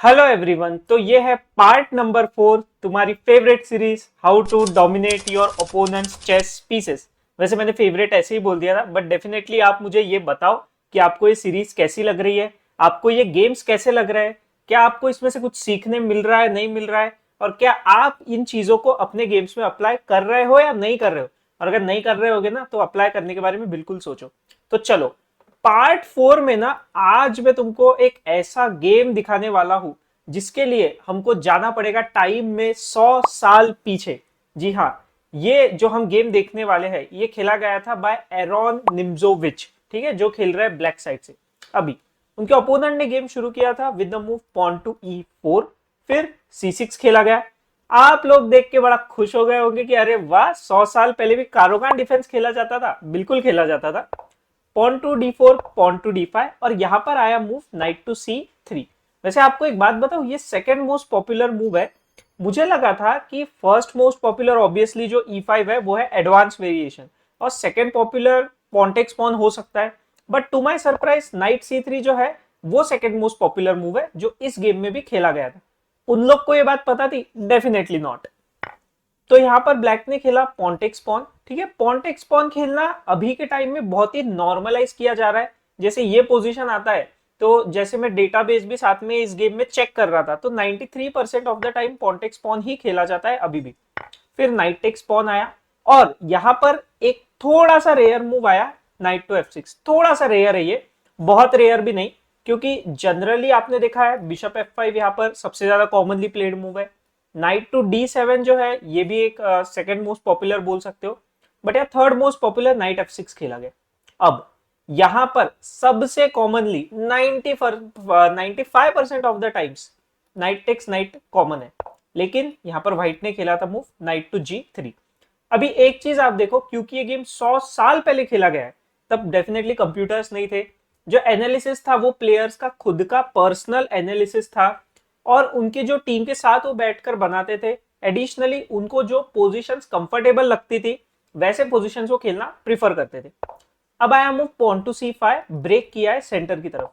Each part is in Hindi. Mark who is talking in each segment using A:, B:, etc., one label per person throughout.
A: Hello everyone. तो ये है पार्ट नंबर 4 तुम्हारी favourite series how to dominate your opponents chess pieces. वैसे मैंने फेवरेट ऐसे ही बोल दिया था, बट डेफिनेटली आप मुझे ये बताओ कि आपको ये सीरीज कैसी लग रही है, आपको ये गेम्स कैसे लग रहे हैं, क्या आपको इसमें से कुछ सीखने मिल रहा है, नहीं मिल रहा है, और क्या आप इन चीजों को अपने गेम्स में अप्लाई कर रहे हो या नहीं कर रहे हो। और अगर नहीं कर रहे होगे ना, तो अप्लाई करने के बारे में बिल्कुल सोचो। तो चलो, पार्ट 4 में ना आज मैं तुमको एक ऐसा गेम दिखाने वाला हूं जिसके लिए हमको जाना पड़ेगा टाइम में 100 साल पीछे। जी हाँ, ये जो हम गेम देखने वाले हैं ये खेला गया था बाय एरोन निम्जोविच, ठीक है, जो खेल रहे हैं ब्लैक साइड से। अभी उनके ओपोनेंट ने गेम शुरू किया था with the move pawn to E4, फिर C6 खेला गया। आप लोग देख के बड़ा खुश हो गए होंगे कि अरे वाह, 100 साल पहले भी कारोगान डिफेंस खेला जाता था। बिल्कुल खेला जाता था। Pawn to D4, pawn to D5, और यहां पर आया मूव नाइट टू C3। वैसे आपको एक बात बताऊं, ये सेकंड मोस्ट पॉपुलर मूव है। मुझे लगा था कि फर्स्ट मोस्ट पॉपुलर ऑब्वियसली जो E5 है वो है एडवांस वेरिएशन, और सेकंड पॉपुलर पॉन्टेक्स पॉन हो सकता है। But to my surprise knight C3 जो है वो सेकंड मोस्ट पॉपुलर मूव है जो इस गेम में भी खेला गया था। उन लोग को ये बात पता थी? Definitely not. तो यहाँ पर ब्लैक ने खेला पॉन्टेक्स पॉन। ठीक है, पॉन्टेक्स पॉन खेलना अभी के टाइम में बहुत ही नॉर्मलाइज किया जा रहा है। जैसे ये पोजीशन आता है, तो जैसे मैं डेटाबेस भी साथ में इस गेम में चेक कर रहा था, तो 93% ऑफ द टाइम पॉन्टेक्स पॉन ही खेला जाता है अभी भी। फिर नाइट टेक्स पॉन आया, और यहाँ पर एक थोड़ा सा रेयर मूव आया, नाइट टू F6। थोड़ा सा रेयर है ये, बहुत रेयर भी नहीं, क्योंकि जनरली आपने देखा है बिशप F5 यहाँ पर सबसे ज्यादा कॉमनली प्लेड मूव है। नाइट टू D7 जो है ये भी एक सेकंड मोस्ट पॉपुलर बोल सकते हो, बट यार third most popular night F6 खेला गया। अब यहां पर सबसे commonly 95% of the times knight takes knight common है, लेकिन यहां पर व्हाइट ने खेला था मूव नाइट टू G3। अभी एक चीज आप देखो, क्योंकि ये गेम 100 साल पहले खेला गया है, तब डेफिनेटली कंप्यूटर्स नहीं थे। जो एनालिसिस था वो प्लेयर्स का खुद का पर्सनल एनालिसिस था, और उनके जो टीम के साथ वो बैठकर बनाते थे। एडिशनली उनको जो पोजीशंस कंफर्टेबल लगती थी वैसे पोजीशंस वो खेलना प्रीफर करते थे। अब आया move pawn to C5, break किया है सेंटर की तरफ।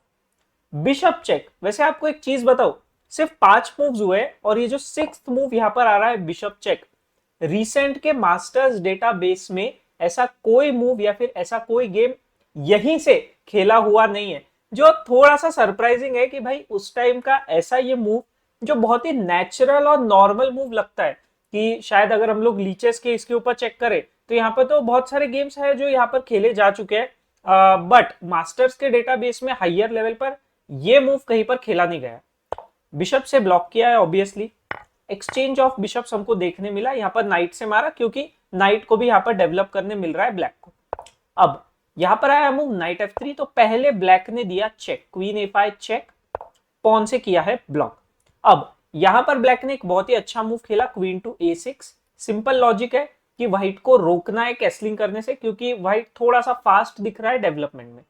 A: Bishop check. वैसे आपको एक चीज बताओ, सिर्फ 5 मूव्स हुए और ये जो 6th मूव यहां पर आ रहा है बिशप चेक, रिसेंट के मास्टर्स डेटाबेस में ऐसा कोई मूव या फिर ऐसा कोई गेम यहीं से खेला हुआ नहीं है। जो थोड़ा सा सरप्राइजिंग है कि भाई उस टाइम का ऐसा ये मूव जो बहुत ही नेचुरल और नॉर्मल मूव लगता है, कि शायद अगर हम लोग लीचेस के इसके ऊपर चेक करें तो यहाँ पर तो बहुत सारे गेम्स है जो यहाँ पर खेले जा चुके हैं, बट मास्टर्स के डेटाबेस में हाइयर लेवल पर ये मूव कहीं पर खेला नहीं गया। बिशप से ब्लॉक किया है ऑब्वियसली। एक्सचेंज ऑफ बिशप्स हमको देखने मिला, यहाँ पर नाइट से मारा क्योंकि नाइट को भी यहाँ पर डेवलप करने मिल रहा है ब्लैक को। अब यहाँ पर आया मूव नाइट F3, तो पहले ब्लैक ने दिया check, queen A5 check, pawn से किया है ब्लॉक। अब यहां पर ब्लैक ने एक बहुत ही अच्छा मूव खेला, queen to A6। Simple logic है कि व्हाइट को रोकना है कैसलिंग करने से, क्योंकि व्हाइट थोड़ा सा फास्ट दिख रहा है डेवलपमेंट में।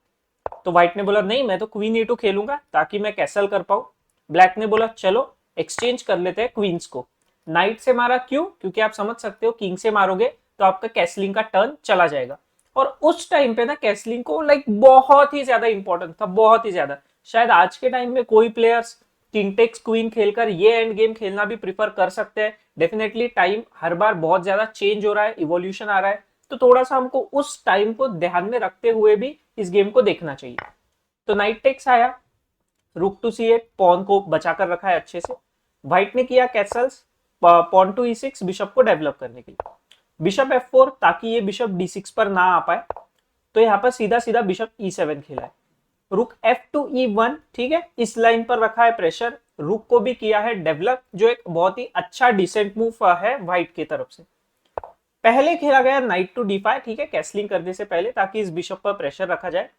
A: तो व्हाइट ने बोला नहीं, मैं तो क्वीन A2 खेलूंगा ताकि मैं कैसल कर पाऊं। ब्लैक ने बोला चलो एक्सचेंज कर लेते हैं क्वींस को। नाइट से मारा, क्यों? क्योंकि आप समझ सकते हो किंग से मारोगे तो आपका कैसलिंग का टर्न चला जाएगा। और उस टाइम पे ना कैसलिंग को लाइक बहुत ही ज्यादा इंपॉर्टेंट था, बहुत ही ज्यादा। शायद आज के टाइम में कोई प्लेयर्स किंग टेक्स क्वीन खेलकर ये एंड गेम खेलना भी प्रीफर कर सकते हैं। डेफिनेटली टाइम हर बार बहुत ज्यादा चेंज हो रहा है, इवोल्यूशन आ रहा है, तो थोड़ा सा हमको उस टाइम को ध्यान में रखते हुए भी इस गेम को देखना चाहिए। तो नाइट टेक्स आया, रुक टू C8, पॉन को बचाकर रखा है अच्छे से। व्हाइट ने किया castles, pawn to E6 bishop को डेवलप करने के लिए। बिशप F4 ताकि ये बिशप D6 पर ना आ पाए, तो यहाँ पर सीधा सीधा बिशप E7 खेला है। रुक F2 E1, ठीक है, इस लाइन पर रखा है प्रेशर, रुक को भी किया है डेवलप, जो एक बहुत ही अच्छा डिसेंट मूव है व्हाइट की तरफ से। पहले खेला गया नाइट टू D5, ठीक है, कैसलिंग करने से पहले, ताकि इस बिशप पर प्रेशर रखा जाए।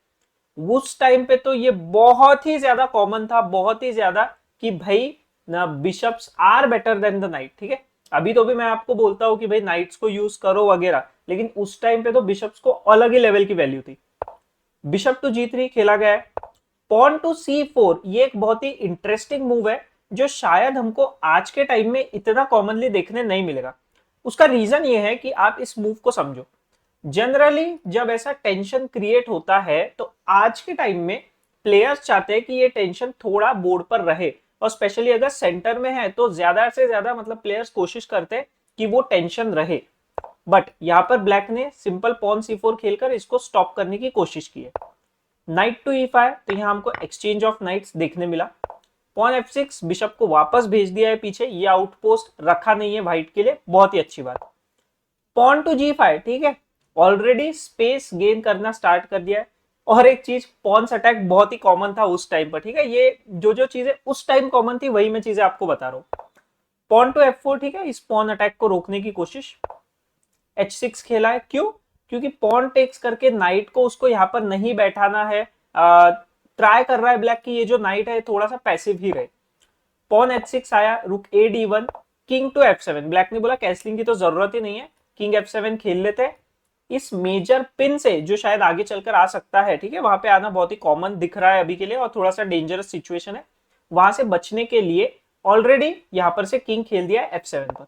A: उस टाइम पे तो ये बहुत ही ज्यादा कॉमन था, बहुत ही ज्यादा, कि भाई ना bishops are better than the knight. ठीक है, अभी तो भी मैं आपको बोलता हूं कि भाई नाइट्स को यूज करो वगैरह, लेकिन उस टाइम पे तो बिशप्स को अलग ही लेवल की वैल्यू थी। बिशप टू G3 खेला गया है। पॉन टू C4, ये एक बहुत ही इंटरेस्टिंग मूव है जो शायद हमको आज के टाइम में इतना कॉमनली देखने नहीं मिलेगा। उसका रीजन ये है कि आप इस मूव को समझो। जनरली जब ऐसा टेंशन क्रिएट होता है तो आज के टाइम में प्लेयर्स चाहते हैं कि ये टेंशन थोड़ा बोर्ड पर रहे, और स्पेशली अगर सेंटर में है तो ज्यादा से ज्यादा मतलब प्लेयर्स कोशिश करते हैं कि वो टेंशन रहे। बट यहाँ पर ब्लैक ने सिंपल पॉन C4 खेलकर इसको स्टॉप करने की कोशिश की है। नाइट टू E5, तो यहाँ हमको एक्सचेंज ऑफ नाइट्स देखने मिला। पॉन F6, बिशप को वापस भेज दिया है पीछे, ये आउटपोस्ट रखा नहीं है व्हाइट के लिए, बहुत ही अच्छी बात। पॉन टू G5, ठीक है, ऑलरेडी स्पेस गेन करना स्टार्ट कर दिया है। और एक चीज, पॉन्स अटैक बहुत ही कॉमन था उस टाइम पर, ठीक है, ये जो चीजें उस टाइम कॉमन थी वही मैं चीजें आपको बता रहा हूँ। पॉन टू F4, ठीक है, इस पॉन अटैक को रोकने की कोशिश। H6 खेला है, क्यों? क्योंकि पॉन टेक्स करके नाइट को उसको यहाँ पर नहीं बैठाना है। ट्राई कर रहा है ब्लैक की ये जो नाइट है थोड़ा सा पैसिव ही रहे। पॉन H6 आया, रुक A D1, king to F7। Black ने बोला कैसलिंग की तो जरूरत ही नहीं है, किंग F7 खेल लेते हैं। इस मेजर पिन से जो शायद आगे चलकर आ सकता है, ठीक है, वहां पे आना बहुत ही कॉमन दिख रहा है अभी के लिए और थोड़ा सा डेंजरस सिचुएशन है, वहां से बचने के लिए ऑलरेडी यहां पर से किंग खेल दिया है F7 पर।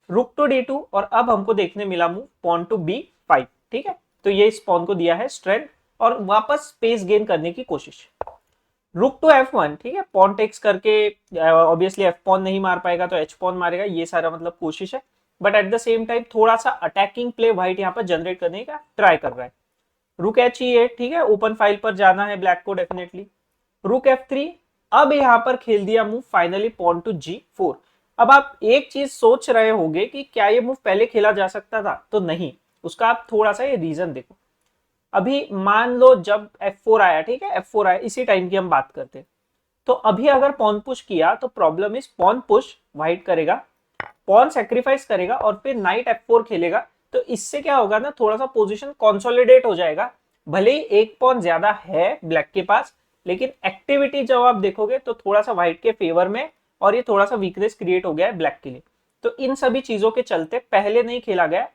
A: रुक टू D2, और अब हमको देखने मिला मूव पॉन टू B5, ठीक है, तो ये इस पॉन को दिया है स्ट्रेंथ और वापस स्पेस गेन करने की कोशिश। रुक टू F1, ठीक है, पॉन टेक्स करके ऑब्वियसली F पॉन नहीं मार पाएगा तो H पॉन मारेगा, ये सारा मतलब कोशिश है। But at the same time थोड़ा सा अटैकिंग प्ले व्हाइट यहाँ पर जनरेट करने का ट्राई कर रहा है। रुक H8, ठीक है, ओपन फाइल पर जाना है ब्लैक को डेफिनेटली। रुक F3, अब यहाँ पर खेल दिया move finally pawn to G4। अब आप एक चीज सोच रहे होंगे कि क्या ये मूव पहले खेला जा सकता था, तो नहीं, उसका आप थोड़ा सा ये रीजन देखो। अभी मान लो जब F4 आया, ठीक है, F4 आया, इसी टाइम की हम बात करते हैं, तो अभी अगर पॉन पुश किया तो problem is pawn push white करेगा, पॉन सेक्रीफाइस करेगा और फिर नाइट F4 खेलेगा, तो इससे क्या होगा ना, थोड़ा सा पोजीशन कंसोलिडेट हो जाएगा। भले ही एक पॉन ज्यादा है ब्लैक के पास, लेकिन एक्टिविटी जब आप देखोगे तो थोड़ा सा व्हाइट के फेवर में, और ये थोड़ा सा वीकनेस क्रिएट हो गया है ब्लैक के लिए। तो इन सभी चीजों के चलते पहले नहीं खेला गया,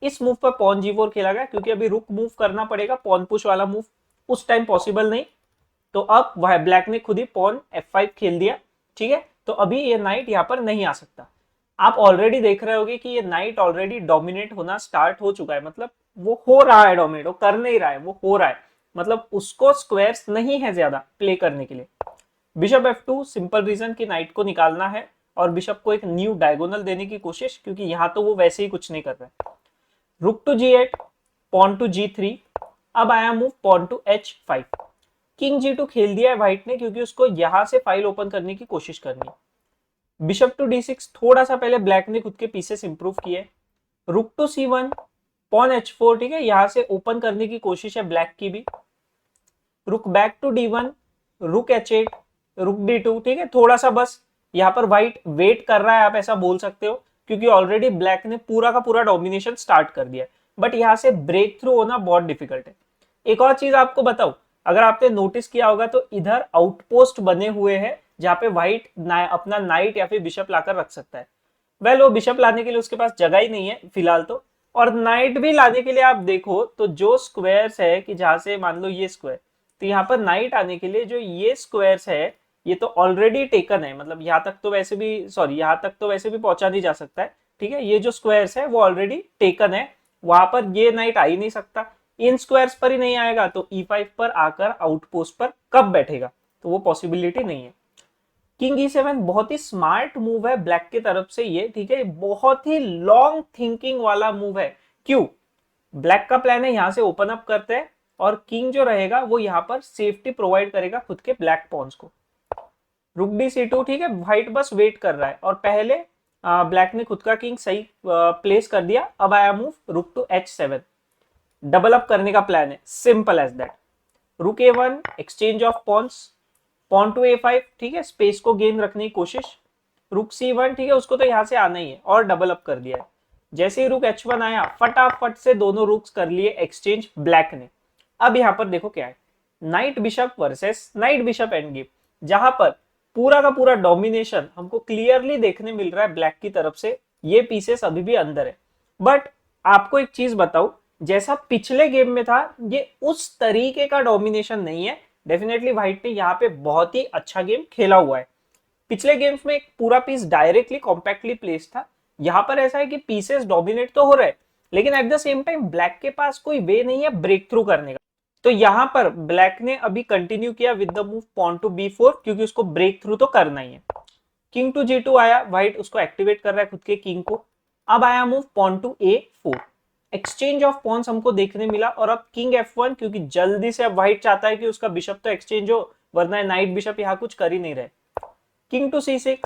A: इस मूव पर पॉन G4 खेला गया, क्योंकि अभी रुक मूव करना पड़ेगा, पॉन पुश वाला मूव उस टाइम पॉसिबल नहीं। तो अब वह ब्लैक ने खुद ही पॉन F5 खेल दिया, ठीक है, तो अभी ये नाइट यहाँ पर नहीं आ सकता। आप ऑलरेडी देख रहे होगे कि ये नाइट ऑलरेडी डोमिनेट होना स्टार्ट हो चुका है, मतलब वो हो रहा है डोमिनेट, वो कर नहीं रहा है, वो हो रहा है, मतलब उसको स्क्वायर्स नहीं है ज्यादा प्ले करने के लिए। बिशप F2, सिंपल रीजन कि नाइट को निकालना है और बिशप को एक न्यू डायगोनल देने की कोशिश, क्योंकि यहां तो वो वैसे ही कुछ नहीं कर रहा है। रुक to G8, pawn to G3, अब आया move pawn to H5। King G2 खेल दिया है व्हाइट ने, क्योंकि उसको यहां से फाइल ओपन करने की कोशिश करनी है। बिशप टू D6, थोड़ा सा पहले ब्लैक ने खुद के पीसेस इंप्रूव किए। रुक टू C1, पॉन H4, ठीक है, यहां से ओपन करने की कोशिश है ब्लैक की भी। रुक बैक टू D1, रुक H8, रुक D2, ठीक है, थोड़ा सा बस यहाँ पर व्हाइट वेट कर रहा है, आप ऐसा बोल सकते हो, क्योंकि ऑलरेडी ब्लैक ने पूरा का पूरा डोमिनेशन स्टार्ट कर दिया है, बट यहाँ से ब्रेक थ्रू होना बहुत डिफिकल्ट है। एक और चीज आपको बताऊं, अगर आपने नोटिस किया होगा तो इधर आउटपोस्ट बने हुए हैं जहां पे व्हाइट अपना नाइट या फिर बिशप लाकर रख सकता है। वेल, वो बिशप लाने के लिए उसके पास जगह ही नहीं है फिलहाल तो, और नाइट भी लाने के लिए आप देखो तो जो स्क्वायर्स है कि जहां से मान लो ये स्क्वायर, तो यहाँ पर नाइट आने के लिए जो ये स्क्वायर्स है ये तो ऑलरेडी टेकन है, मतलब यहाँ तक तो वैसे भी, सॉरी, यहाँ तक तो वैसे भी पहुंचा नहीं जा सकता है, ठीक है, ये जो स्क्वायर्स है वो ऑलरेडी टेकन है, वहां पर ये नाइट आ ही नहीं सकता। इन स्क्वायर्स पर ही नहीं आएगा तो E5 पर आकर आउटपोस्ट पर कब बैठेगा, तो वो पॉसिबिलिटी नहीं है। किंग E7 बहुत ही स्मार्ट मूव है ब्लैक की तरफ से ये, ठीक है, बहुत ही लॉन्ग थिंकिंग वाला मूव है। क्यों? ब्लैक का प्लान है यहाँ से ओपन अप करते हैं और किंग जो रहेगा वो यहाँ पर सेफ्टी प्रोवाइड करेगा खुद के ब्लैक पॉन्स को। रुक D C2, ठीक है, व्हाइट बस वेट कर रहा है और पहले ब्लैक ने खुद का किंग सही प्लेस कर दिया। अब आया मूव रुक टू H7, डबल अप करने का प्लान है, सिंपल एज दैट। रुक A1, exchange of pawns, pawn to A5, ठीक है, स्पेस को गेन रखने की कोशिश। रुक C1, ठीक है, उसको तो यहाँ से आना ही है और डबल अप कर दिया है। जैसे ही रुक H1 आया, फटाफट से दोनों रुक्स कर लिए एक्सचेंज ब्लैक ने। अब यहाँ पर देखो क्या है, night bishop versus night bishop end game, जहां पर पूरा का पूरा डोमिनेशन हमको क्लियरली देखने मिल रहा है ब्लैक की तरफ से, ये पीसेस अभी भी अंदर है। बट आपको एक चीज बताऊं, जैसा पिछले गेम में था ये उस तरीके का डोमिनेशन नहीं है। डेफिनेटली व्हाइट ने यहाँ पे बहुत ही अच्छा गेम खेला हुआ है। पिछले गेम्स में एक पूरा पीस डायरेक्टली कॉम्पैक्टली प्लेस था, यहाँ पर ऐसा है कि पीसेस डोमिनेट तो हो रहे हैं, लेकिन at the same time black के पास कोई वे नहीं है ब्रेक थ्रू करने का। तो यहां पर ब्लैक ने अभी कंटिन्यू किया with the move pawn to B4, क्योंकि उसको ब्रेक थ्रू तो करना ही है। किंग टू G2 आया, व्हाइट उसको एक्टिवेट कर रहा है खुद के किंग को। अब आया move pawn to A4, exchange of pawns हमको देखने मिला। और अब किंग F1, क्योंकि जल्दी से अब व्हाइट चाहता है कि उसका बिशप तो एक्सचेंज हो, वरना नाइट बिशप यहाँ कुछ कर ही नहीं रहे। King to C6,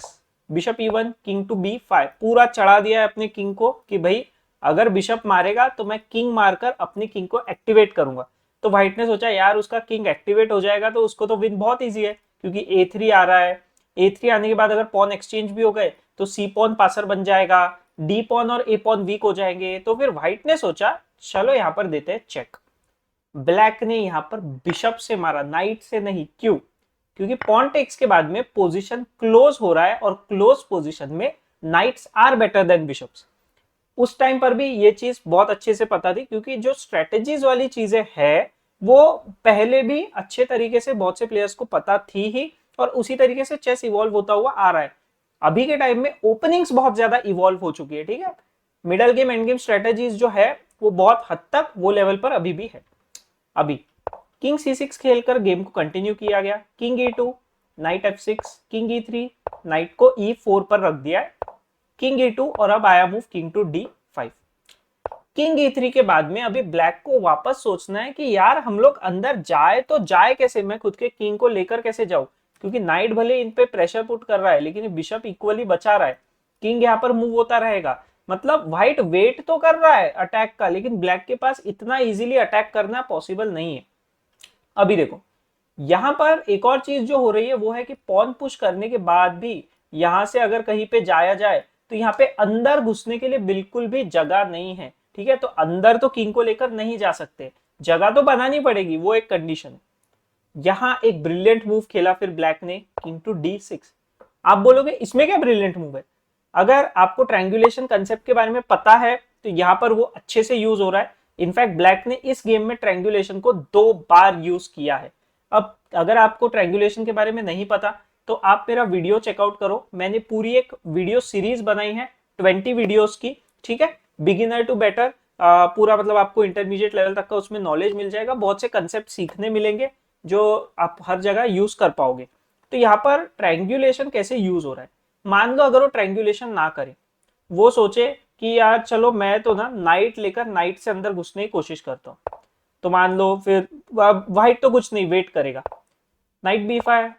A: bishop E1, king to B5, पूरा चढ़ा दिया है अपने किंग को कि भाई अगर बिशप मारेगा तो मैं किंग मारकर अपनी किंग को एक्टिवेट करूंगा। तो व्हाइट ने सोचा यार उसका किंग एक्टिवेट हो जाएगा तो उसको तो विन बहुत इजी है, क्योंकि A3 आ रहा है। A3 आने के बाद अगर पॉन एक्सचेंज भी हो गए तो C पॉन पासर बन जाएगा, D पॉन और A पॉन वीक हो जाएंगे। तो फिर व्हाइट ने सोचा चलो यहाँ पर देते हैं चेक। ब्लैक ने यहाँ पर बिशप से मारा, नाइट से नहीं। क्यों? क्योंकि पॉन टेक्स के बाद में पोजीशन क्लोज हो रहा है, और क्लोज पोजीशन में knights are better than bishops. उस टाइम पर भी ये चीज बहुत अच्छे से पता थी, क्योंकि जो स्ट्रेटेजीज वाली चीजें है वो पहले भी अच्छे तरीके से बहुत से प्लेयर्स को पता थी ही, और उसी तरीके से चेस इवॉल्व होता हुआ आ रहा है। अभी के टाइम में ओपनिंग्स बहुत ज्यादा इवॉल्व हो चुकी है, ठीक है। Middle game end game strategies जो है वो बहुत हद तक वो लेवल पर अभी भी है। अभी किंग C6 खेलकर गेम को कंटिन्यू किया गया। King E2, night F6, king E3, night को E4 पर रख दिया है, किंग E2, और अब आया move king to D5। King E3 के बाद में अभी ब्लैक को वापस सोचना है कि यार हम लोग अंदर जाए तो जाए कैसे, मैं खुद के किंग को लेकर कैसे जाऊं, क्योंकि नाइट भले इन पे प्रेशर पुट कर रहा है लेकिन बिशप इक्वली बचा रहा है। किंग यहाँ पर मूव होता रहेगा, मतलब व्हाइट वेट तो कर रहा है अटैक का, लेकिन ब्लैक के पास इतना इजीली अटैक करना पॉसिबल नहीं है। अभी देखो यहां पर एक और चीज जो हो रही है वो है कि पॉन पुश करने के बाद भी यहां से अगर कहीं पे जाया जाए तो यहाँ पे अंदर घुसने के लिए बिल्कुल भी जगह नहीं है, ठीक है। तो अंदर तो किंग को लेकर नहीं जा सकते, जगह तो बनानी पड़ेगी, वो एक कंडीशन है। यहाँ एक ब्रिलियंट मूव खेला फिर ब्लैक ने, किंग टू D6। आप बोलोगे इसमें क्या ब्रिलियंट मूव है? अगर आपको ट्रायंगुलेशन कंसेप्ट के बारे में पता है तो यहाँ पर वो अच्छे से यूज हो रहा है। इनफैक्ट ब्लैक ने इस गेम में ट्रायंगुलेशन को 2 बार यूज किया है। अब अगर आपको ट्रायंगुलेशन के बारे में नहीं पता तो आप मेरा वीडियो चेकआउट करो, मैंने पूरी एक वीडियो सीरीज बनाई है 20 वीडियोस की, ठीक है। बिगिनर टू बेटर, पूरा मतलब आपको इंटरमीडिएट लेवल तक का उसमें नॉलेज मिल जाएगा, बहुत से कंसेप्ट सीखने मिलेंगे जो आप हर जगह यूज कर पाओगे। तो यहाँ पर ट्रायंगुलेशन कैसे यूज हो रहा है, मान लो अगर वो ट्रायंगुलेशन ना करे, वो सोचे कि यार चलो मैं तो ना नाइट लेकर नाइट से अंदर घुसने की कोशिश करता हूँ, तो मान लो फिर व्हाइट तो कुछ नहीं वेट करेगा, night B5,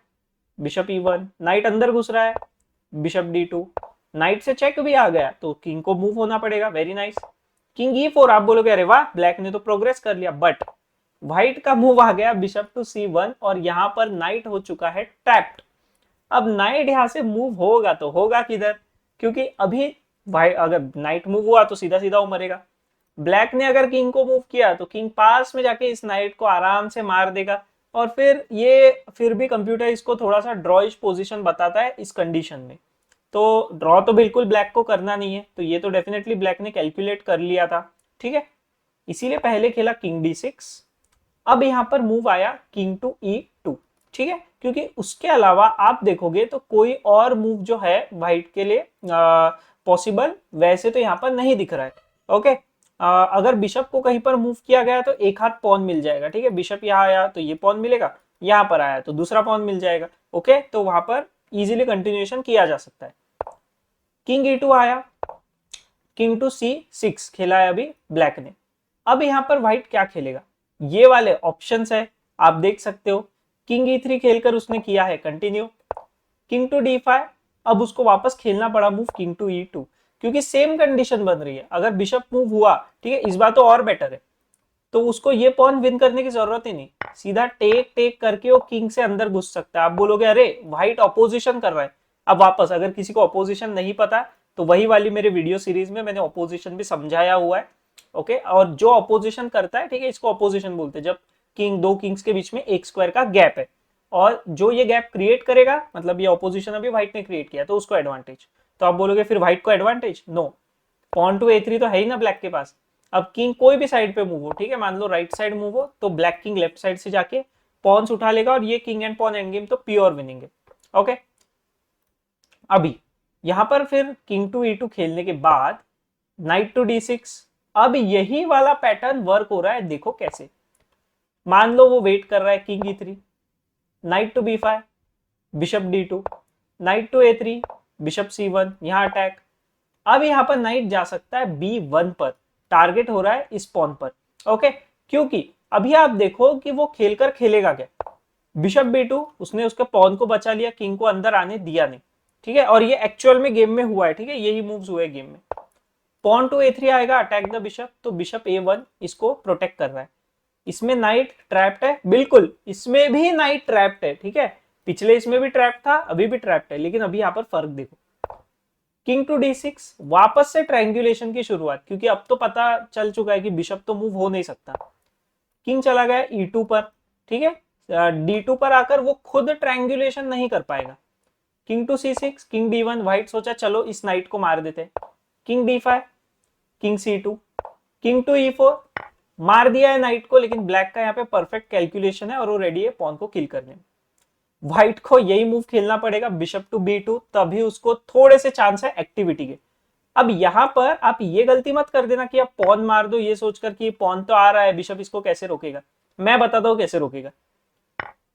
A: bishop E1, night अंदर घुस रहा है, बिशप D2, नाइट से चेक भी आ गया तो किंग को मूव होना पड़ेगा, वेरी नाइस। किंग E4, आप बोलोगे अरे वाह ब्लैक ने तो प्रोग्रेस कर लिया, बट व्हाइट का मूव आ गया बिशप टू C1, और यहां पर नाइट हो चुका है ट्रैप्ड। अब नाइट यहां से मूव होगा तो होगा किधर, क्योंकि अभी भाई अगर नाइट मूव हुआ तो सीधा सीधा वो मरेगा। ब्लैक ने अगर किंग को मूव किया तो किंग पास में जाके इस नाइट को आराम से मार देगा, और फिर भी कंप्यूटर इसको थोड़ा सा ड्रॉइश पोजीशन बताता है इस कंडीशन में। तो ड्रॉ तो बिल्कुल ब्लैक को करना नहीं है, तो ये तो डेफिनेटली ब्लैक ने कैलकुलेट कर लिया था, ठीक है। इसीलिए पहले खेला किंग D6। अब यहां पर मूव आया किंग टू E2, ठीक है, क्योंकि उसके अलावा आप देखोगे तो कोई और मूव जो है व्हाइट के लिए पॉसिबल वैसे तो यहाँ पर नहीं दिख रहा है। ओके, अगर बिशप को कहीं पर मूव किया गया तो एक हाथ पॉन मिल जाएगा, ठीक है। बिशप यहाँ आया तो ये पॉन मिलेगा, यहाँ पर आया तो दूसरा पॉन मिल जाएगा। ओके, तो वहां पर इजीली कंटिन्यूएशन किया जा सकता है। किंग E2 आया, किंग टू C6 खेला है अभी ब्लैक ने। अब यहाँ पर व्हाइट क्या खेलेगा, ये वाले ऑप्शंस है, आप देख सकते हो। किंग E3 खेलकर उसने किया है कंटिन्यू, किंग टू D5, अब उसको वापस खेलना पड़ा मूव किंग टू E2, क्योंकि सेम कंडीशन बन रही है। अगर बिशप मूव हुआ, ठीक है, इस बार तो और बेटर है, तो उसको ये पॉन विन करने की जरूरत ही नहीं, सीधा टेक टेक करके वो किंग से अंदर घुस सकता है। आप बोलोगे अरे व्हाइट ऑपोजिशन कर रहा है। अब वापस अगर किसी को ऑपोजिशन नहीं पता तो वही वाली मेरे वीडियो सीरीज में मैंने ऑपोजिशन भी समझाया हुआ है। ओके, और जो ऑपोजिशन करता है, ठीक है, इसको ऑपोजिशन बोलते हैं जब दो किंग्स के बीच में एक स्क्वायर का गैप है, और जो ये गैप क्रिएट करेगा, मतलब ये ऑपोजिशन अभी व्हाइट ने क्रिएट किया तो उसको एडवांटेज। तो आप बोलोगे फिर व्हाइट को advantage, no, pawn to A3 तो है ही ना ब्लैक के पास। अब किंग कोई भी साइड पे मूव हो, ठीक है, मान लो राइट साइड मूव हो तो ब्लैक किंग लेफ्ट साइड से जाके पॉन्स उठा लेगा, और ये king and pawn end game तो प्योर विनिंग है। ओके, अभी यहां पर फिर किंग टू E2 खेलने के बाद नाइट टू D6, अब यही वाला पैटर्न वर्क हो रहा है, देखो कैसे। मान लो वो वेट कर रहा है king E3, knight to B5, bishop D2, knight to A3, bishop C1, यहाँ अटैक। अब यहाँ पर नाइट जा सकता है B1 पर, टारगेट हो रहा है इस पॉन पर। ओके, क्योंकि अभी आप देखो कि वो खेलकर खेलेगा क्या। बिशप B2, उसने उसके पॉन को बचा लिया, किंग को अंदर आने दिया नहीं, ठीक है, और ये एक्चुअल में गेम में हुआ है, ठीक है, यही मूव्स हुए गेम में। पॉन टू A3 आएगा, अटैक द बिशप, तो बिशप A1 इसको प्रोटेक्ट कर रहा है। इसमें नाइट ट्रैप्ड है, बिल्कुल इसमें भी नाइट ट्रैप्ड है, ठीक है, पिछले इसमें भी ट्रैप था, अभी भी ट्रैप्ड है, लेकिन अभी यहाँ पर फर्क देखो। किंग टू D6, वापस से ट्रायंगुलेशन की शुरुआत, क्योंकि अब तो पता चल चुका है कि बिशप तो मूव हो नहीं सकता। किंग चला गया E2 पर, ठीक है, D2 पर आकर वो खुद ट्रायंगुलेशन नहीं कर पाएगा। King to C6, king D1, white सोचा चलो इस नाइट को मार देते। King D5, king C2, king to E4, मार दिया है नाइट को, लेकिन ब्लैक का यहाँ पे परफेक्ट कैलकुलेशन है और वो रेडी है पॉन को किल करने में। व्हाइट को यही मूव खेलना पड़ेगा, बिशप टू B2, तभी उसको थोड़े से चांस है एक्टिविटी के। अब यहां पर आप ये गलती मत कर देना कि आप पॉन मार दो ये सोचकर कि पॉन तो आ रहा है, बिशप इसको कैसे रोकेगा। मैं बताता हूं कैसे रोकेगा।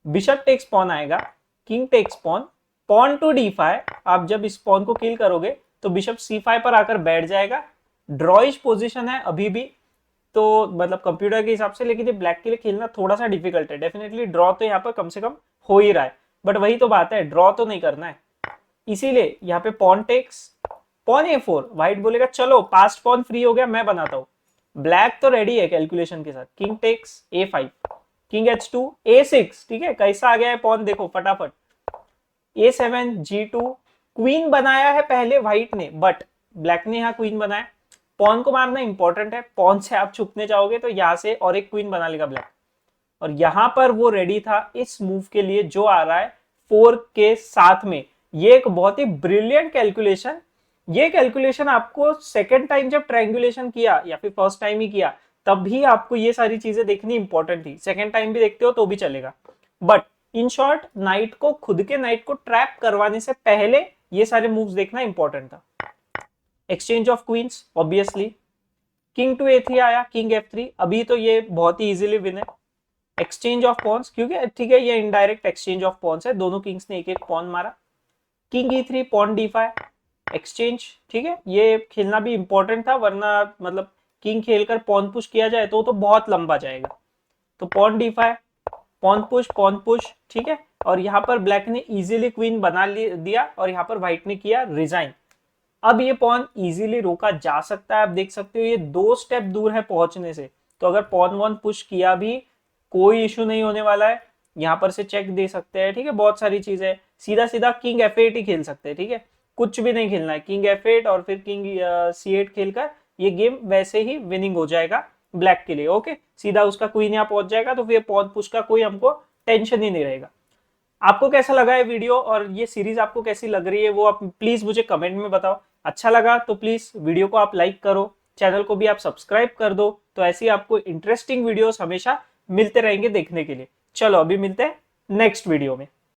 A: बिशप टेक्स पॉन आएगा, king takes pawn, pawn to D5, आप जब इस पॉन को किल करोगे तो बिशप C5 पर आकर बैठ जाएगा। ड्रॉइश पोजीशन है अभी भी, तो मतलब कंप्यूटर के हिसाब से, लेकिन ये ब्लैक के लिए खेलना थोड़ा सा डिफिकल्ट है। डेफिनेटली ड्रॉ तो यहाँ पर कम से कम हो ही रहा है, बट वही तो बात है, ड्रॉ तो नहीं करना है, इसीलिए यहाँ पे pawn takes, pawn A4, white बोलेगा चलो पास्ट पॉन फ्री हो गया, मैं बनाता हूँ। ब्लैक तो रेडी है कैलकुलेशन के साथ, king takes A5, king H2, A6, ठीक है, कैसा आ गया है पॉन देखो फटाफट। A7, G2, क्वीन बनाया है पहले व्हाइट ने, बट ब्लैक ने यहाँ क्वीन बनाया। पॉन को मारना इंपॉर्टेंट है, पॉन से आप छुपने जाओगे तो यहाँ से और एक क्वीन बना लेगा ब्लैक, और यहां पर वो रेडी था इस मूव के लिए जो आ रहा है 4 के साथ में। ये एक बहुत ही ब्रिलियंट कैलकुलेशन, ये कैलकुलेशन आपको सेकेंड टाइम जब ट्रायंगुलेशन किया या फिर फर्स्ट टाइम ही किया तब भी आपको ये सारी चीजें देखनी इंपॉर्टेंट थी, सेकेंड टाइम भी देखते हो तो भी चलेगा। बट इन शॉर्ट नाइट को, खुद के नाइट को ट्रैप करवाने से पहले ये सारे मूव्स देखना इंपॉर्टेंट था। Exchange of queens obviously, king to A3 आया, किंग F3, अभी तो ये बहुत ही इजीली विन है। एक्सचेंज ऑफ पॉन्स, क्योंकि ठीक है ये इनडायरेक्ट एक्सचेंज ऑफ पॉन्स है, दोनों किंग्स ने एक एक पॉन मारा। King E3, pawn D5, exchange, ठीक है, ये खेलना भी इंपॉर्टेंट था, वरना मतलब किंग खेलकर पॉन पुश किया जाए तो बहुत लंबा जाएगा। तो पॉन D5, पॉन पुश, ठीक है, और यहाँ पर ब्लैक ने इजीली क्वीन बना दिया और यहाँ पर व्हाइट ने किया रिजाइन। अब ये पॉन इजीली रोका जा सकता है, आप देख सकते हो ये 2 स्टेप दूर है पहुंचने से, तो अगर पॉन 1 पुश किया भी कोई इशू नहीं होने वाला है। यहाँ पर से चेक दे सकते हैं, ठीक है, बहुत सारी चीजें, सीधा सीधा किंग F8 ही खेल सकते हैं, ठीक है, कुछ भी नहीं खेलना है, किंग F8 और फिर किंग C8 खेलकर ये गेम वैसे ही विनिंग हो जाएगा ब्लैक के लिए। ओके, सीधा उसका क्वीन यहाँ पहुंच जाएगा, तो फिर पॉन पुश का कोई हमको टेंशन ही नहीं रहेगा। आपको कैसा लगा है वीडियो और ये सीरीज आपको कैसी लग रही है वो आप प्लीज मुझे कमेंट में बताओ। अच्छा लगा तो प्लीज वीडियो को आप लाइक करो, चैनल को भी आप सब्सक्राइब कर दो, तो ऐसी आपको इंटरेस्टिंग वीडियोस हमेशा मिलते रहेंगे देखने के लिए। चलो अभी मिलते हैं नेक्स्ट वीडियो में।